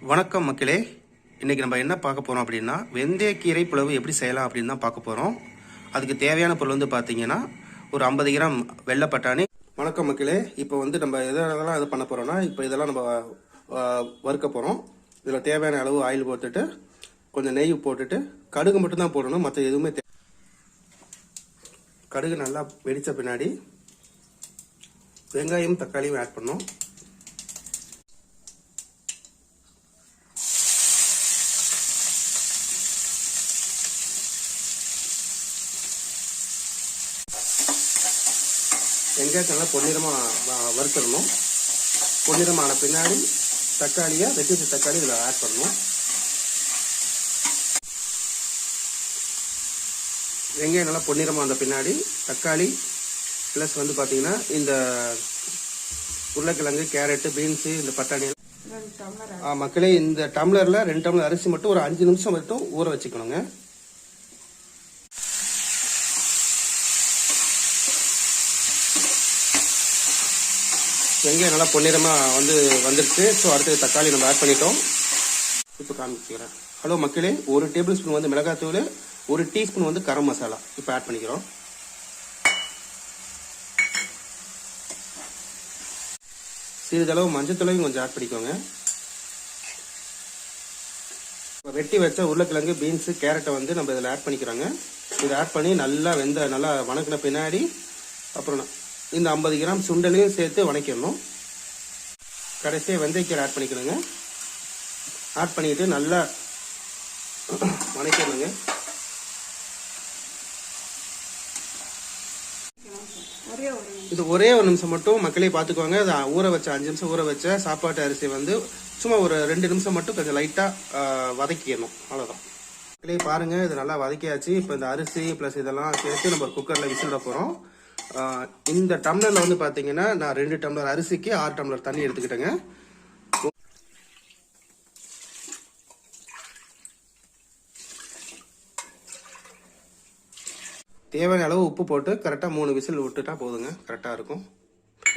வணக்கம் மக்களே. இன்றைக்கி நம்ம என்ன பார்க்க போகிறோம் அப்படின்னா, வெந்தயக்கீரை புலவு எப்படி செய்யலாம் அப்படின்னு தான் பார்க்க போகிறோம். அதுக்கு தேவையான பொருள் வந்து பார்த்தீங்கன்னா, ஒரு 50 கிராம் வெள்ளை பட்டாணி. வணக்கம் மக்களே. இப்போ வந்து நம்ம எதெல்லாம் இது பண்ண போகிறோம்னா, இப்போ இதெல்லாம் நம்ம வறுக்க போகிறோம். இதில் தேவையான அளவு ஆயில் போட்டுட்டு, கொஞ்சம் நெய் போட்டுட்டு, கடுகு மட்டும்தான் போடணும், மற்ற எதுவுமே கடுகு நல்லா வெடித்த பின்னாடி வெங்காயம் தக்காளியும் ஆட் பண்ணணும். வெங்காயத்தை நல்லா பொன்னிறமாக வறுத்துடணும். பொன்னிறமான பின்னாடி தக்காளியை வெட்டி வச்ச தக்காளி இதில் ஆட் பண்ணணும். வெங்காயம் நல்லா பொன்னிறமாக வந்த பின்னாடி தக்காளி ப்ளஸ் வந்து பார்த்தீங்கன்னா இந்த உருளைக்கிழங்கு, கேரட்டு, பீன்ஸு, இந்த பட்டாணி மக்களே, இந்த டம்ளரில் 2 டம்ளர் அரிசி மட்டும் ஒரு 5 நிமிஷம் மட்டும் ஊற வச்சுக்கணுங்க. வெங்காயம் நல்லா பொன்னிறமாக வந்துருச்சு. ஸோ அடுத்தது தக்காளி நம்ம ஆட் பண்ணிட்டோம். இப்போ காமிக்கிறேன். ஹலோ மக்களே, 1 டேபிள் ஸ்பூன் வந்து மிளகாத்தூள், 1 டீஸ்பூன் வந்து கரம் மசாலா இப்போ ஆட் பண்ணிக்கிறோம். சிறிதளவு மஞ்சத்தூளையும் கொஞ்சம் ஆட் பண்ணிக்கோங்க. இப்போ வெட்டி வச்ச உருளைக்கிழங்கு, பீன்ஸு, கேரட்டை வந்து நம்ம இதில் ஆட் பண்ணிக்கிறோங்க. இதை ஆட் பண்ணி நல்லா நல்லா வணக்கின பின்னாடி அப்புறம் இந்த 50 கிராம் சுண்டலையும் சேர்த்து வணக்கிடணும். கடைசியாக வெந்தயக்கீரை ஆட் பண்ணிக்கணுங்க. ஆட் பண்ணிட்டு நல்லா வணக்கிடணுங்க. இது ஒரே ஒரு நிமிஷம் மட்டும் மக்களே பார்த்துக்கோங்க. அதை ஊற வச்ச 5 நிமிஷம் ஊற வச்ச சாப்பாட்டு அரிசி வந்து சும்மா ஒரு 2 நிமிஷம் மட்டும் கொஞ்சம் லைட்டாக வதக்கிடணும். அவ்வளோதான் மக்களே. பாருங்கள், இது நல்லா வதக்கியாச்சு. இப்போ இந்த அரிசி ப்ளஸ் இதெல்லாம் சேர்த்து நம்ம குக்கரில் விசில் போகிறோம். இந்த டம்ளரில் வந்து பார்த்தீங்கன்னா நான் 2 டம்ளர் அரிசிக்கு 6 டம்ளர் தண்ணி எடுத்துக்கிட்டேங்க. தேவையான அளவு உப்பு போட்டு கரெக்டாக 3 விசில் விட்டுட்டா போதுங்க, கரெக்டாக இருக்கும்.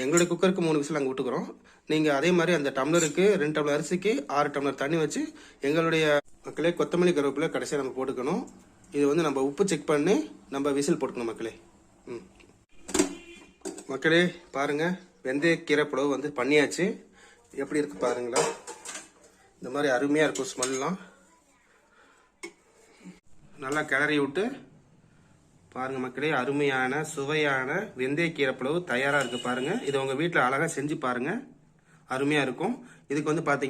எங்களுடைய குக்கருக்கு 3 விசில் அங்கே விட்டுக்கிறோம். நீங்கள் அதே மாதிரி அந்த டம்ளருக்கு 2 டம்ளர் அரிசிக்கு 6 டம்ளர் தண்ணி வச்சு எங்களுடைய மக்களே கொத்தமல்லி கருவேப்பிலை கடைசியாக நம்ம போட்டுக்கணும். இது வந்து நம்ம உப்பு செக் பண்ணி நம்ம விசில் போட்டுக்கணும் மக்களே. மக்களே பாருங்க, வெந்தயக்கீரை புலவு வந்து பண்ணியாச்சு. எப்படி இருக்கு பாருங்களா, இந்த மாதிரி அருமையாக இருக்கும் ஸ்மெல்லாம். நல்லா கிளறி விட்டு பாருங்க மக்களே, அருமையான சுவையான வெந்தயக்கீரை புலவு தயாராக இருக்கு பாருங்க. இது உங்க வீட்டில் அழகாக செஞ்சு பாருங்க, அருமையாக இருக்கும். இதுக்கு வந்து பார்த்தீங்கன்னா